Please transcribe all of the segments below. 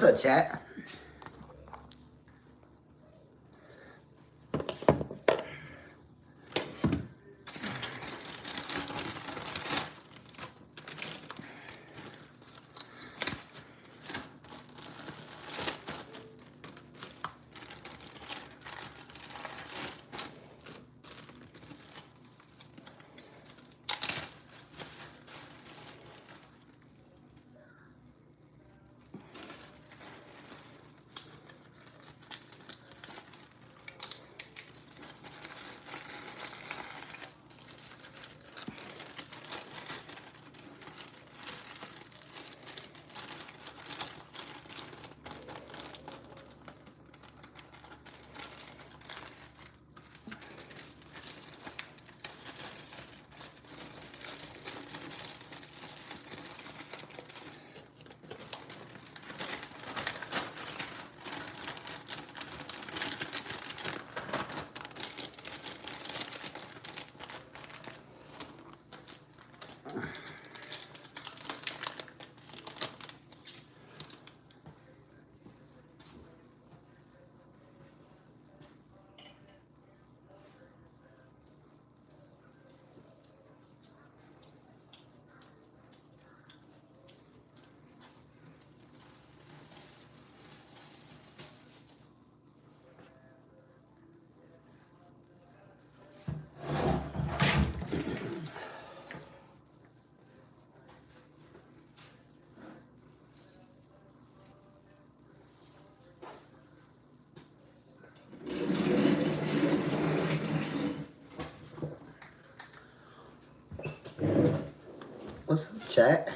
What's up, chat? What's up, chat?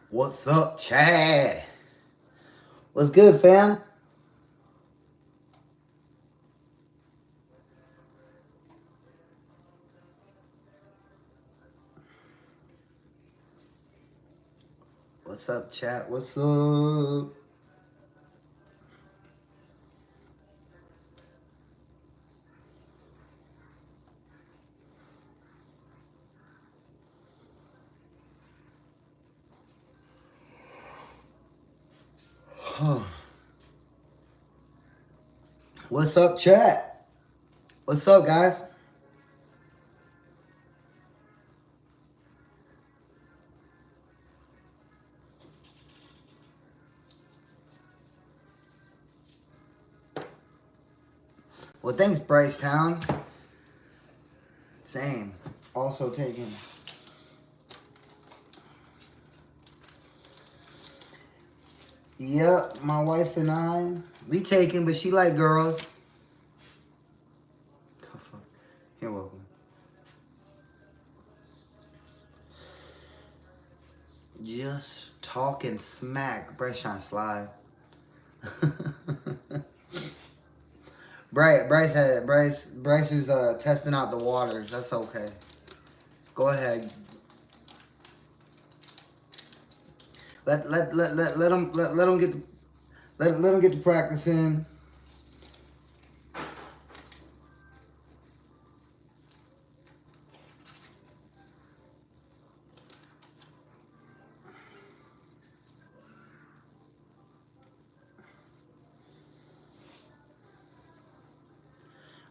What's up, chat? What's good, fam? What's up, chat? What's up? What's up, chat? What's up, guys? Well, thanks, Bryce Town. Same. Also taking. Yep, my wife and I, we taking, but she like girls. The fuck? You're welcome. Just talking smack. Bryce trying to slide. Bryce is testing out the waters. That's okay. Go ahead. Let him get the practice in.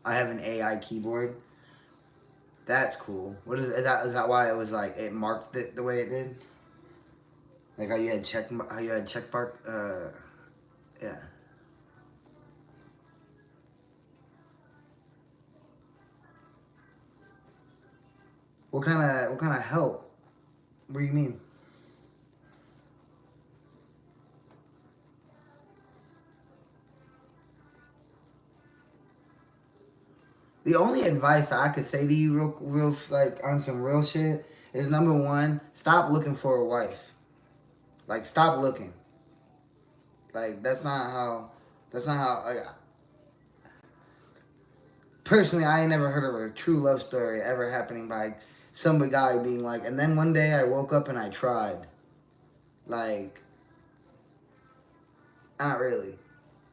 I have an AI keyboard. That's cool. What is that? Is that why it was like it marked it the way it did? Like how you had check mark. Yeah. What kind of help? What do you mean? The only advice I could say to you, real, like on some real shit, is number one, stop looking for a wife. Like, stop looking. Like, that's not how. Like, personally, I ain't never heard of a true love story ever happening by some guy being like, and then one day I woke up and I tried. Like, not really.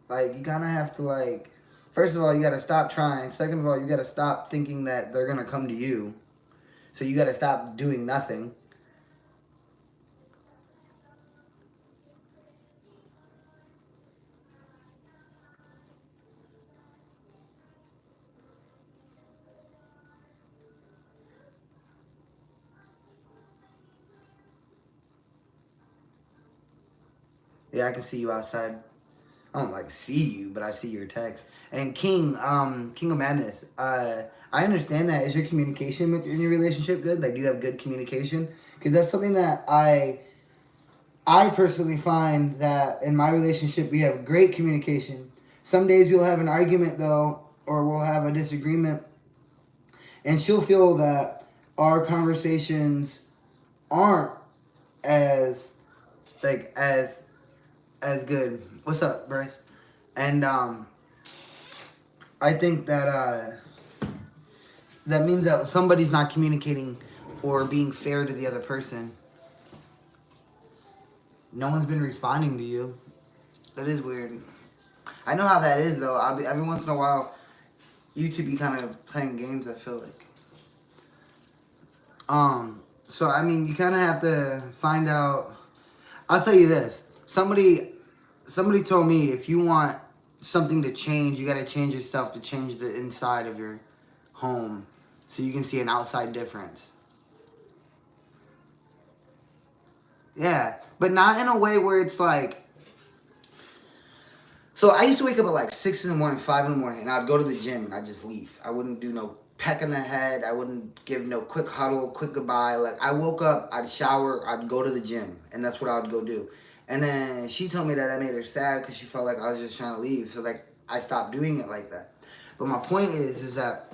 Like, you kind of have to, like, first of all, you got to stop trying. Second of all, you got to stop thinking that they're going to come to you. So you got to stop doing nothing. Yeah, I can see you outside. I don't like see you, but I see your text. And King of Madness. I understand that. Is your communication in your relationship good? Like, do you have good communication? Because that's something that I personally find that in my relationship we have great communication. Some days we'll have an argument though, or we'll have a disagreement, and she'll feel that our conversations aren't as like as good. What's up, Bryce? And I think that that means that somebody's not communicating or being fair to the other person. No one's been responding to you. That is weird. I know how that is though. I'll be every once in a while. YouTube be kind of playing games. I feel like. So I mean, you kind of have to find out. I'll tell you this. Somebody told me if you want something to change, you got to change yourself to change the inside of your home, so you can see an outside difference. Yeah, but not in a way where it's like. So I used to wake up at like 6 in the morning, 5 in the morning, and I'd go to the gym and I'd just leave. I wouldn't do no peck in the head. I wouldn't give no quick huddle, quick goodbye. Like, I woke up, I'd shower, I'd go to the gym, and that's what I would go do. And then she told me that I made her sad because she felt like I was just trying to leave. So, like, I stopped doing it like that. But my point is that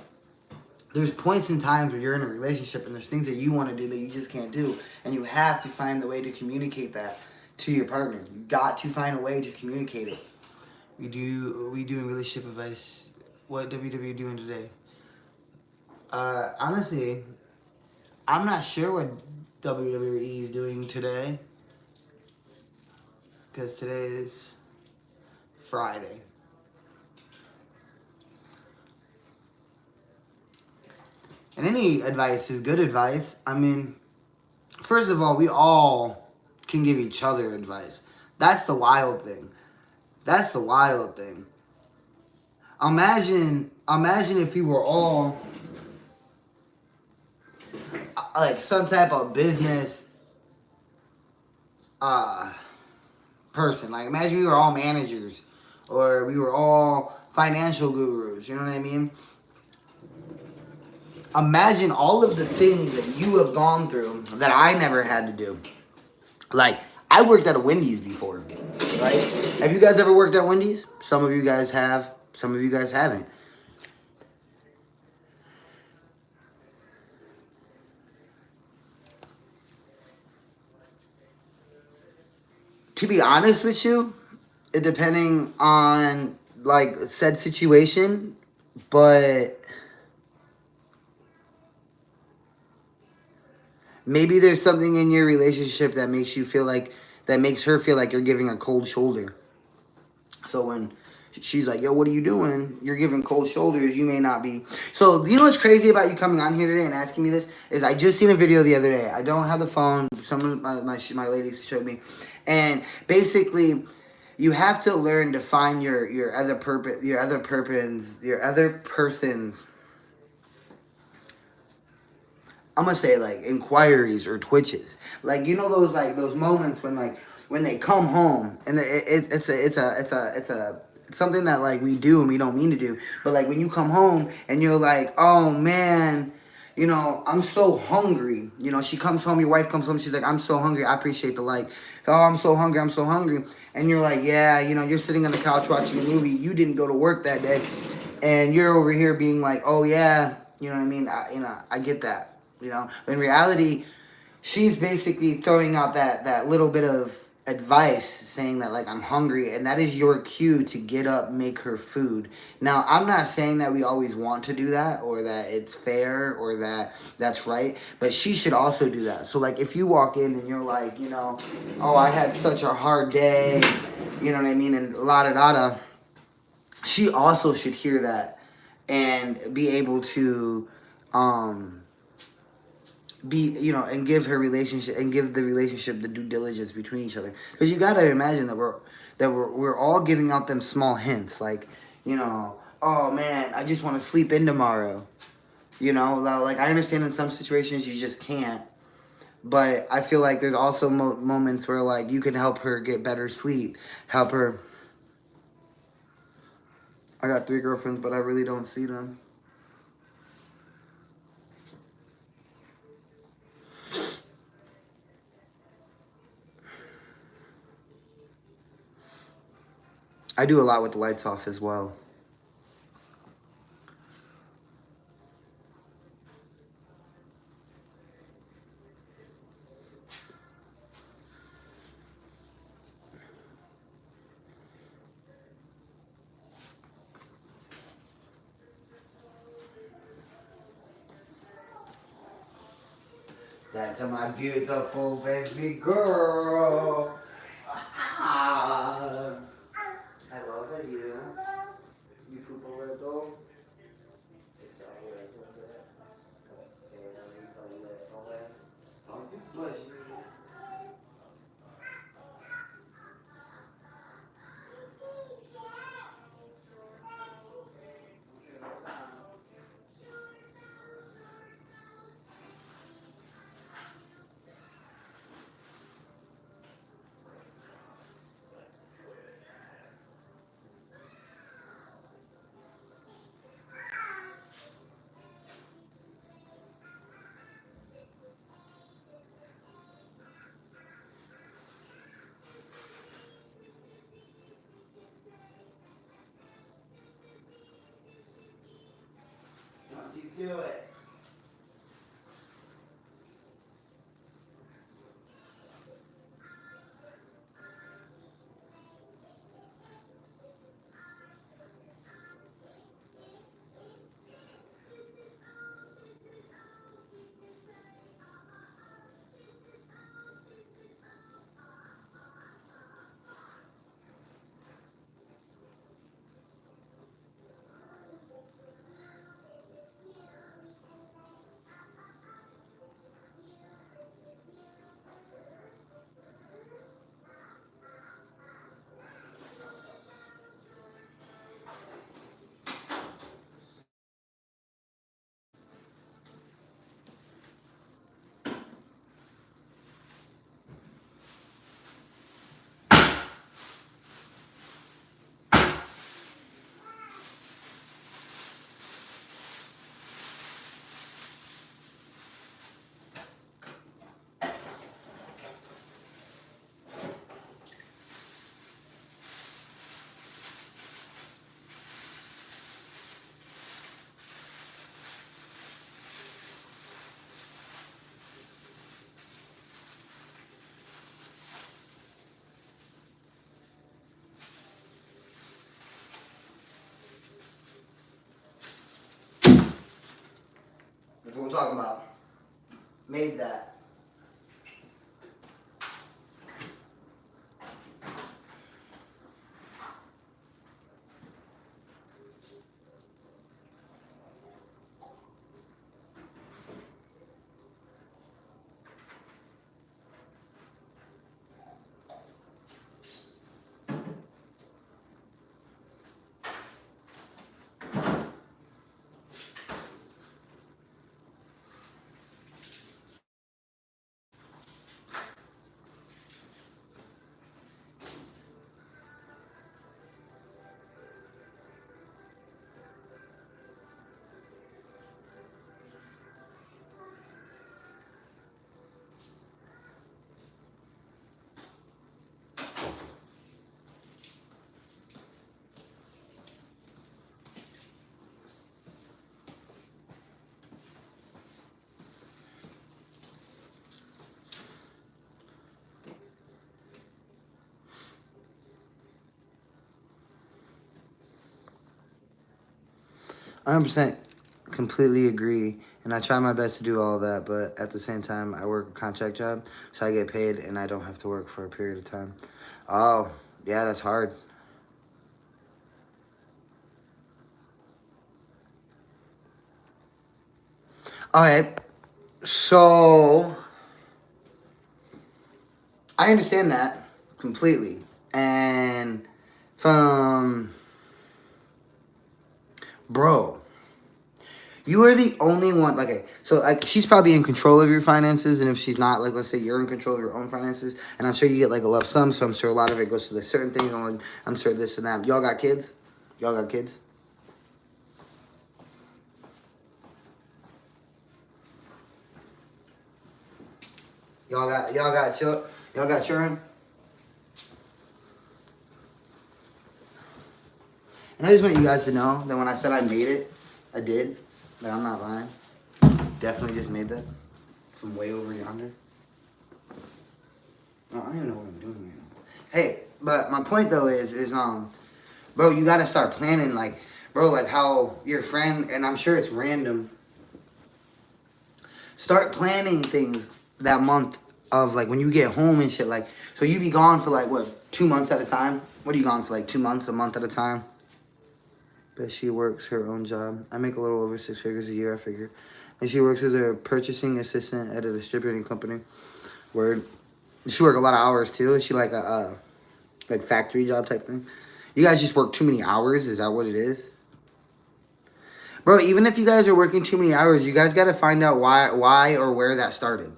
there's points in times where you're in a relationship and there's things that you want to do that you just can't do. And you have to find the way to communicate that to your partner. You got to find a way to communicate it. We doing relationship advice. What WWE doing today? Honestly, I'm not sure what WWE is doing today. Because today is Friday. And any advice is good advice. I mean, first of all, we all can give each other advice. That's the wild thing. That's the wild thing. Imagine if we were all like some type of business person. Like, imagine we were all managers or we were all financial gurus. You know what I mean? Imagine all of the things that you have gone through that I never had to do. Like, I worked at a Wendy's before, right? Have you guys ever worked at Wendy's? Some of you guys have. Some of you guys haven't. To be honest with you, it depending on, like, said situation, but maybe there's something in your relationship that makes you feel like, that makes her feel like you're giving her cold shoulder. So when she's like, yo, what are you doing? You're giving cold shoulders. You may not be. So, you know what's crazy about you coming on here today and asking me this? Is I just seen a video the other day. I don't have the phone. Some of my ladies showed me. And basically, you have to learn to find your other person's, I'm gonna say, like, inquiries or twitches. Like, you know those moments when they come home and it's something that, like, we do and we don't mean to do. But, like, when you come home and you're like, oh man, you know, I'm so hungry. You know, she comes home, your wife comes home, she's like, I'm so hungry. I appreciate the like. Oh, I'm so hungry. I'm so hungry. And you're like, yeah, you know, you're sitting on the couch watching a movie. You didn't go to work that day, and you're over here being like, oh yeah, you know what I mean? I get that. You know, but in reality, she's basically throwing out that little bit of advice saying that like I'm hungry, and that is your cue to get up, make her food. Now I'm not saying that we always want to do that or that it's fair or that that's right, but she should also do that. So like if you walk in and you're like, you know, oh, I had such a hard day, you know what I mean, and la da da da, she also should hear that and be able to be, you know, and give her relationship and give the relationship the due diligence between each other, because you got to imagine that we're all giving out them small hints, like, you know, oh man, I just want to sleep in tomorrow, you know, like I understand in some situations you just can't, but I feel like there's also moments where like you can help her get better sleep, help her. I got 3 girlfriends, but I really don't see them. I do a lot with the lights off as well. That's my beautiful baby girl. Ah, I love you. You poop a little. It's a little bit. Okay, now you a little bit. Don't you push me. Don't you do it. That's what I'm talking about. Made that. 100% completely agree. And I try my best to do all of that, but at the same time, I work a contract job, so I get paid and I don't have to work for a period of time. Oh, yeah, that's hard. All right, so I understand that completely. And from, bro, you are the only one. Like, okay, so like she's probably in control of your finances, and if she's not, like, let's say you're in control of your own finances, and I'm sure you get like a lump sum, so I'm sure a lot of it goes to like certain things. I'm sure this and that. Y'all got kids? Y'all got kids? Y'all got children? And I just want you guys to know that when I said I made it, I did. Like, I'm not lying. Definitely just made that from way over yonder. No, I don't even know what I'm doing right now. Hey, but my point though is bro, you gotta start planning, like, bro, like how your friend, and I'm sure it's random. Start planning things that month of like when you get home and shit. Like, so you be gone for like what, 2 months at a time? What are you gone for, like 2 months, a month at a time? But she works her own job. I make a little over 6 figures a year, I figure. And she works as a purchasing assistant at a distributing company. Word. She work a lot of hours too. Is she like a like factory job type thing? You guys just work too many hours? Is that what it is? Bro, even if you guys are working too many hours, you guys gotta find out why or where that started.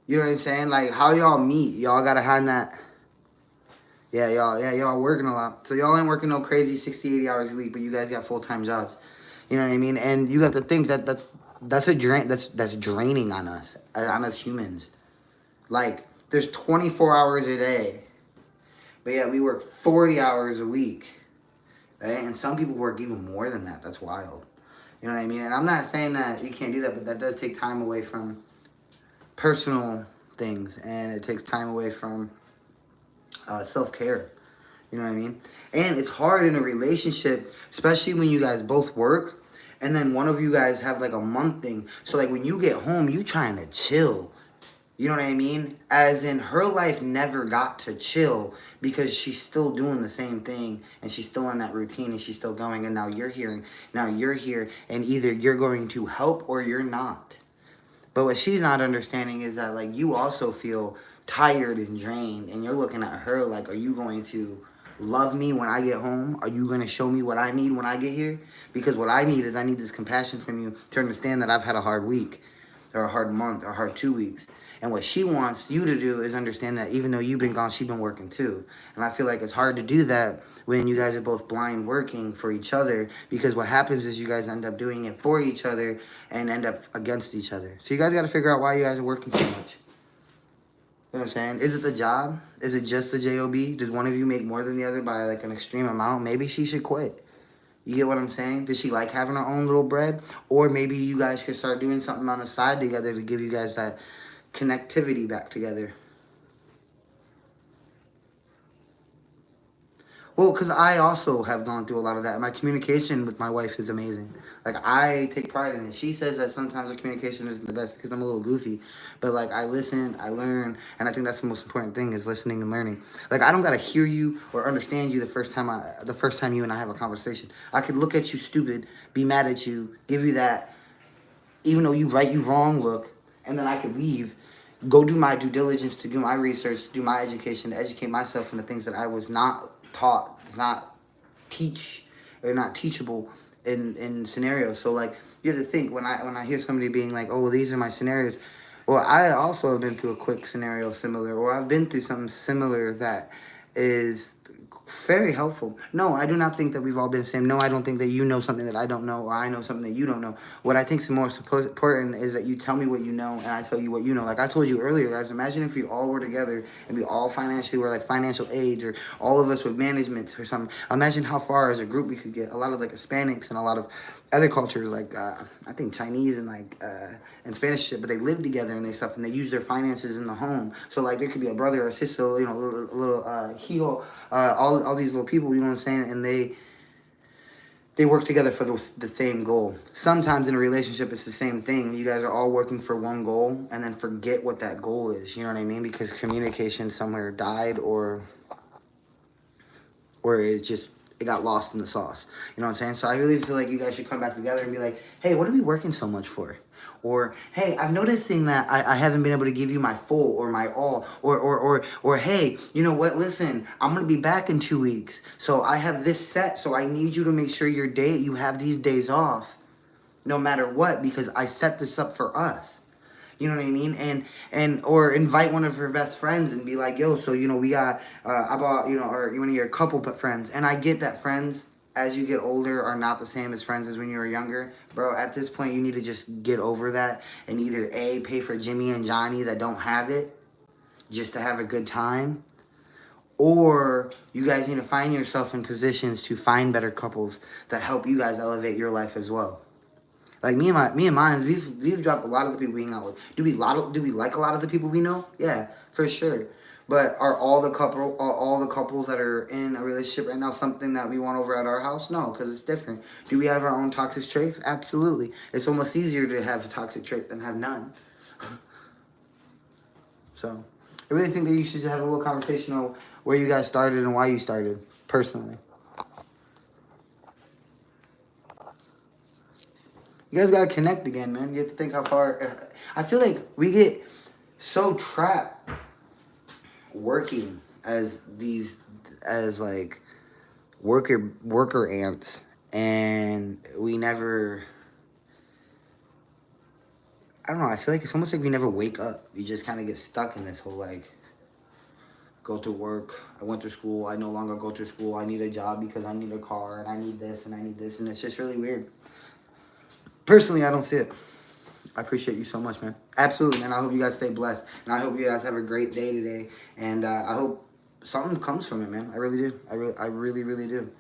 You know what I'm saying? Like how y'all meet. Y'all gotta find that. Y'all working a lot. So y'all ain't working no crazy 60, 80 hours a week, but you guys got full-time jobs. You know what I mean? And you have to think that that's a drain that's draining on us humans. Like there's 24 hours a day. But yeah, we work 40 hours a week. Right? And some people work even more than that. That's wild. You know what I mean? And I'm not saying that you can't do that, but that does take time away from personal things, and it takes time away from self-care. You know what I mean? And it's hard in a relationship, especially when you guys both work, and then one of you guys have like a month thing. So like when you get home, you trying to chill. You know what I mean? As in, her life never got to chill because she's still doing the same thing and she's still in that routine and she's still going. And now you're here, and either you're going to help or you're not. But what she's not understanding is that, like, you also feel tired and drained, and you're looking at her like, are you going to love me when I get home? Are you going to show me what I need when I get here? Because what I need is I need this compassion from you to understand that I've had a hard week or a hard month or a hard 2 weeks. And what she wants you to do is understand that even though you've been gone, she's been working too. And I feel like it's hard to do that when you guys are both blind working for each other, because what happens is you guys end up doing it for each other and end up against each other. So you guys got to figure out why you guys are working so much. You know what I'm saying? Is it the job? Is it just the job? Does one of you make more than the other by like an extreme amount? Maybe she should quit. You get what I'm saying? Does she like having her own little bread? Or maybe you guys could start doing something on the side together to give you guys that connectivity back together. Well, because I also have gone through a lot of that. My communication with my wife is amazing. Like, I take pride in it. She says that sometimes the communication isn't the best because I'm a little goofy. But, like, I listen, I learn, and I think that's the most important thing is listening and learning. Like, I don't got to hear you or understand you the first time you and I have a conversation. I could look at you stupid, be mad at you, give you that, even though you right, you wrong look, and then I could leave, go do my due diligence, to do my research, to do my education, to educate myself in the things that I was not taught, not teach, or not teachable in scenarios. So like you have to think when I hear somebody being like, oh, well, these are my scenarios. Well, I also have been through a quick scenario similar, or I've been through something similar that is very helpful. No, I do not think that we've all been the same. No, I don't think that you know something that I don't know, or I know something that you don't know. What I think is more important is that you tell me what you know, and I tell you what you know. Like I told you earlier, guys, imagine if we all were together and we all financially were like financial age, or all of us with management or something. Imagine how far as a group we could get. A lot of like Hispanics and a lot of other cultures, like I think Chinese and like and Spanish shit, but they live together and they stuff, and they use their finances in the home. So like there could be a brother or a sister, you know, a little heel, all these little people, you know what I'm saying, and they work together for the same goal. Sometimes in a relationship, it's the same thing. You guys are all working for one goal and then forget what that goal is. You know what I mean? Because communication somewhere died or it got lost in the sauce. You know what I'm saying? So I really feel like you guys should come back together and be like, hey, what are we working so much for? Or, hey, I'm noticing that I haven't been able to give you my full or my all. Or hey, you know what? Listen, I'm going to be back in 2 weeks. So I have this set. So I need you to make sure you have these days off no matter what, because I set this up for us. You know what I mean? And or invite one of her best friends and be like, yo, so we got about or one of your couple friends. And I get that friends as you get older are not the same as friends as when you were younger, bro. At this point, you need to just get over that and either A, pay for Jimmy and Johnny that don't have it just to have a good time, or you guys need to find yourself in positions to find better couples that help you guys elevate your life as well. Like me and mine, we've dropped a lot of the people we hang out with. Do we like a lot of the people we know? Yeah, for sure. But are all the couples that are in a relationship right now something that we want over at our house? No, because it's different. Do we have our own toxic traits? Absolutely. It's almost easier to have a toxic trait than have none. So, I really think that you should have a little conversation on where you guys started and why you started, personally. You guys gotta connect again, man. You have to think how far. I feel like we get so trapped working as like worker ants, and we never. I don't know. I feel like it's almost like we never wake up. You just kind of get stuck in this whole like. Go to work. I went to school. I no longer go to school. I need a job because I need a car, and I need this, and I need this, and it's just really weird. Personally, I don't see it. I appreciate you so much, man. Absolutely, man. I hope you guys stay blessed. And I hope you guys have a great day today. And I hope something comes from it, man. I really do. I really, really do.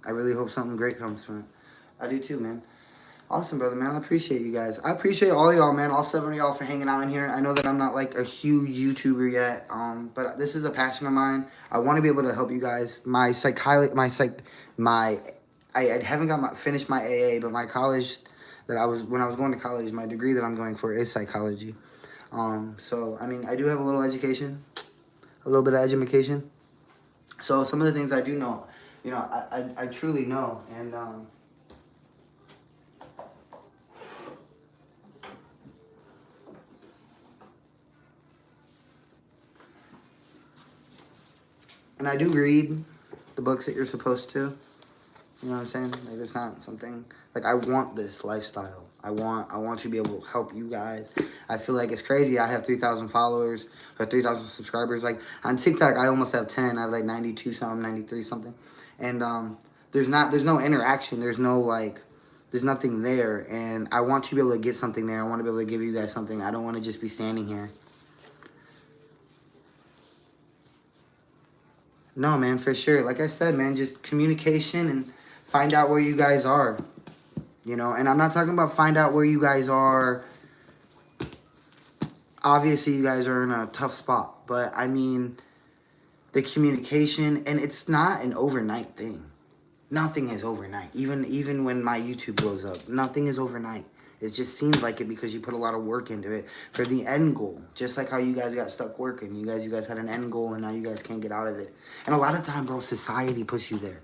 I really hope something great comes from it. I do too, man. Awesome, brother, man. I appreciate you guys. I appreciate all y'all, man. All 7 of y'all for hanging out in here. I know that I'm not like a huge YouTuber yet, but this is a passion of mine. I want to be able to help you guys. I haven't finished my AA, but my college when I was going to college, my degree that I'm going for is psychology. So I mean, I do have a little education, a little bit of education. So some of the things I do know, I truly know, and I do read the books that you're supposed to. You know what I'm saying? Like, it's not something like I want this lifestyle. I want to be able to help you guys. I feel like it's crazy. I have 3,000 followers or 3,000 subscribers. Like on TikTok, I almost have 10. I have like 92 something, 93 something, and there's no interaction. There's nothing there, and I want to be able to get something there. I want to be able to give you guys something. I don't want to just be standing here. No, man, for sure. Like I said, man, just communication and find out where you guys are. And I'm not talking about find out where you guys are. Obviously, you guys are in a tough spot. But, I mean, the communication, and it's not an overnight thing. Nothing is overnight. Even when my YouTube blows up, nothing is overnight. It just seems like it because you put a lot of work into it for the end goal. Just like how you guys got stuck working. You guys had an end goal, and now you guys can't get out of it. And a lot of time, bro, society puts you there.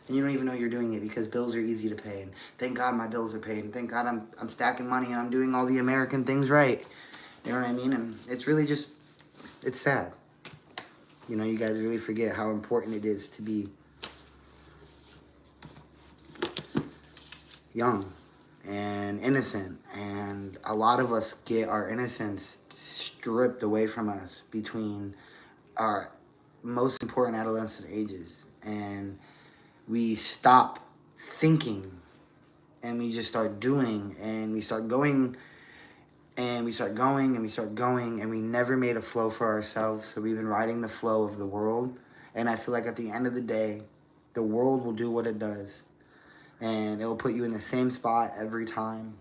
And you don't even know you're doing it because bills are easy to pay. And thank God my bills are paid. And thank God I'm stacking money and I'm doing all the American things right. You know what I mean? And it's really just, it's sad. You guys really forget how important it is to be young and innocent. And a lot of us get our innocence stripped away from us between our most important adolescent ages. And we stop thinking and we just start doing, and we start going and we start going and we start going, and we never made a flow for ourselves. So we've been riding the flow of the world. And I feel like at the end of the day, the world will do what it does, and it will put you in the same spot every time.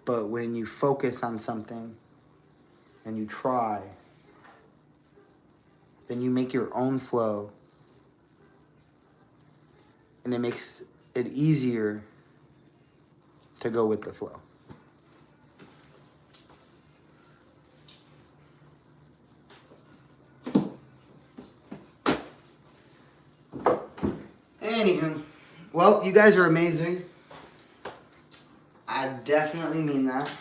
But when you focus on something and you try, then you make your own flow. and it makes it easier to go with the flow. Anywho, well, you guys are amazing. I definitely mean that.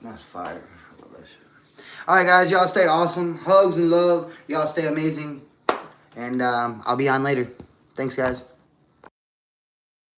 That's fire. I love that shit. Alright, guys, y'all stay awesome. Hugs and love. Y'all stay amazing. And I'll be on later. Thanks, guys.